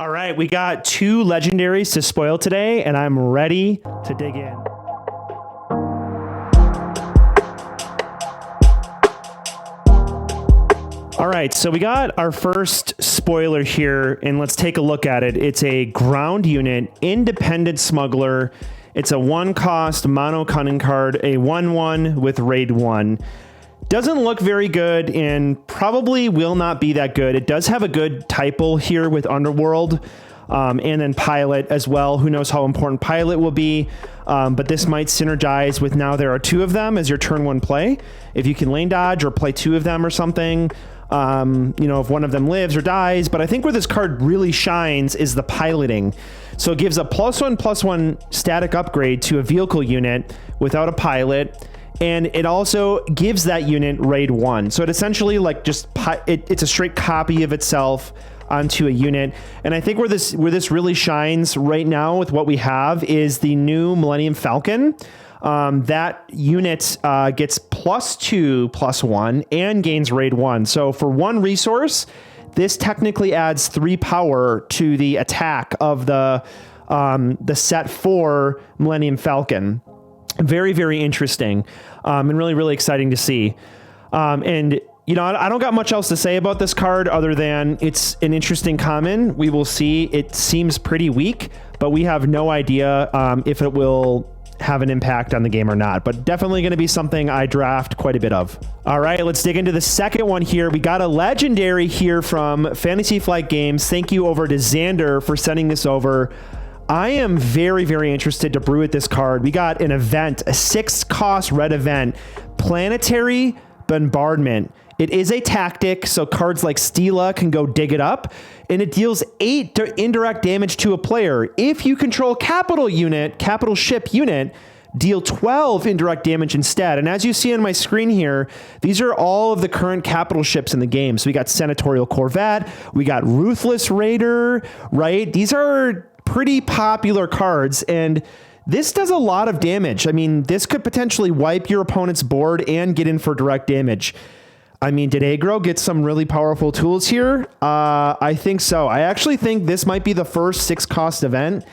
All right, we got 2 legendaries to spoil today, and I'm ready to dig in. All right, so we got our first spoiler here, and let's take a look at it. It's a ground unit, independent smuggler. It's a 1-cost mono Cunning card, a 1/1 with raid 1. Doesn't look very good and probably will not be that good. It does have a good typal here with Underworld and then Pilot as well. Who knows how important Pilot will be, but this might synergize with now there are 2 of them as your turn 1 play. If you can lane dodge or play 2 of them or something, if one of them lives or dies. But I think where this card really shines is the piloting. So it gives a +1/+1 static upgrade to a vehicle unit without a pilot. And it also gives that unit raid 1. So it essentially it's a straight copy of itself onto a unit. And I think where this really shines right now with what we have is the new Millennium Falcon. That unit gets +2/+1 and gains raid 1. So for 1 resource, this technically adds 3 power to the attack of the set 4 Millennium Falcon. Very, very interesting and really, really exciting to see. I don't got much else to say about this card other than it's an interesting common. We will see. It seems pretty weak, but we have no idea if it will have an impact on the game or not, but definitely going to be something I draft quite a bit of. All right, let's dig into the second one here. We got a legendary here from Fantasy Flight Games. Thank you over to Xander for sending this over. I am very, very interested to brew with this card. We got an event, a 6-cost red event, Planetary bombardment. It is a tactic, so cards like Stila can go dig it up, and it deals 8 indirect damage to a player. If you control capital ship unit, deal 12 indirect damage instead. And as you see on my screen here, these are all of the current capital ships in the game. So we got Senatorial Corvette, we got Ruthless Raider, right? These are pretty popular cards, and this does a lot of damage. I mean, this could potentially wipe your opponent's board and get in for direct damage. I mean, did aggro get some really powerful tools here? I think so. I actually think this might be the first 6-cost event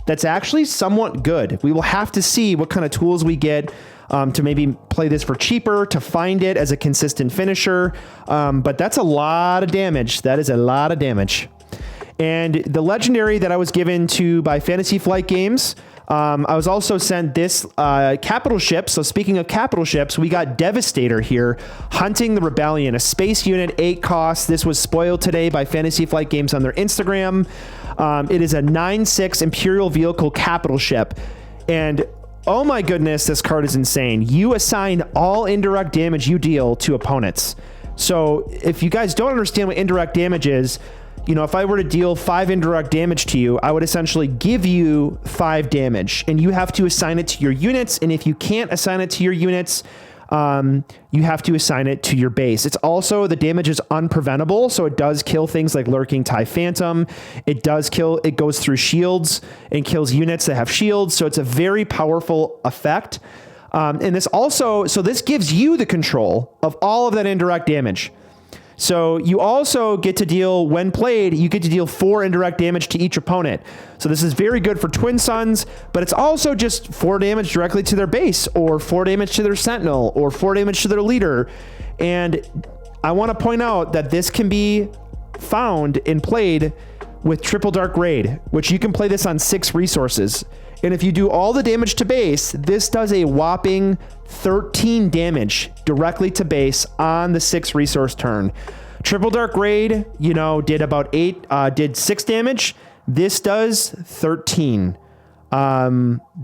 that's actually somewhat good. We will have to see what kind of tools we get to maybe play this for cheaper, to find it as a consistent finisher. But that's a lot of damage. That is a lot of damage. And the legendary that I was given to by Fantasy Flight Games, I was also sent this capital ship. So speaking of capital ships, we got Devastator here, Hunting the Rebellion, a space unit, 8 costs. This was spoiled today by Fantasy Flight Games on their Instagram. It is a 9/6 Imperial vehicle capital ship. And oh my goodness, this card is insane. You assign all indirect damage you deal to opponents. So if you guys don't understand what indirect damage is, if I were to deal 5 indirect damage to you, I would essentially give you 5 damage, and you have to assign it to your units. And if you can't assign it to your units, you have to assign it to your base. It's also, the damage is unpreventable, so it does kill things like Lurking TIE Phantom. It goes through shields and kills units that have shields, so it's a very powerful effect. And this gives you the control of all of that indirect damage. So you also get to deal, when played, you get to deal 4 indirect damage to each opponent. So this is very good for Twin Suns, but it's also just 4 damage directly to their base, or 4 damage to their Sentinel, or 4 damage to their leader. And I want to point out that this can be found and played with Triple Dark Raid, which you can play this on 6 resources. And if you do all the damage to base, this does a whopping 13 damage directly to base on the 6 resource turn. Triple Dark Raid, did about 6 damage. This does 13.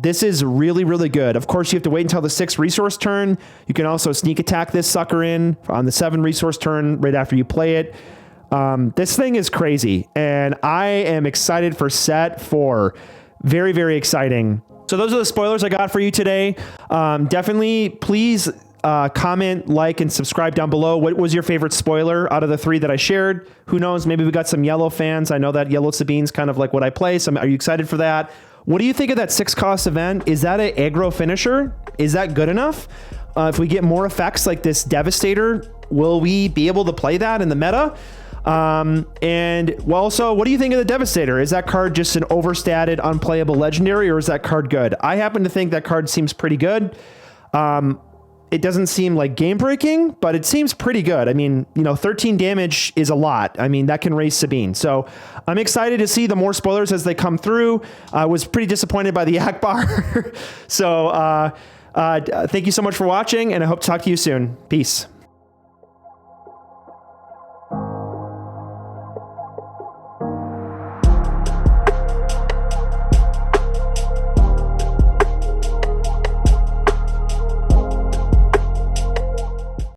This is really, really good. Of course, you have to wait until the 6 resource turn. You can also sneak attack this sucker in on the 7 resource turn right after you play it. This thing is crazy, and I am excited for set 4. Very, very exciting. So those are the spoilers I got for you today. Definitely, please comment, like, and subscribe down below. What was your favorite spoiler out of the 3 that I shared? Who knows? Maybe we got some yellow fans. I know that Yellow Sabine's kind of like what I play. So are you excited for that? What do you think of that 6-cost event? Is that an aggro finisher? Is that good enough? If we get more effects like this Devastator, will we be able to play that in the meta? And well, also, what do you think of the Devastator? Is that card just an overstated, unplayable legendary, or is that card good? I happen to think that card seems pretty good. It doesn't seem like game breaking, but it seems pretty good. I mean, 13 damage is a lot. I mean, that can raise Sabine. So I'm excited to see the more spoilers as they come through. I was pretty disappointed by the Akbar. So thank you so much for watching, and I hope to talk to you soon. Peace.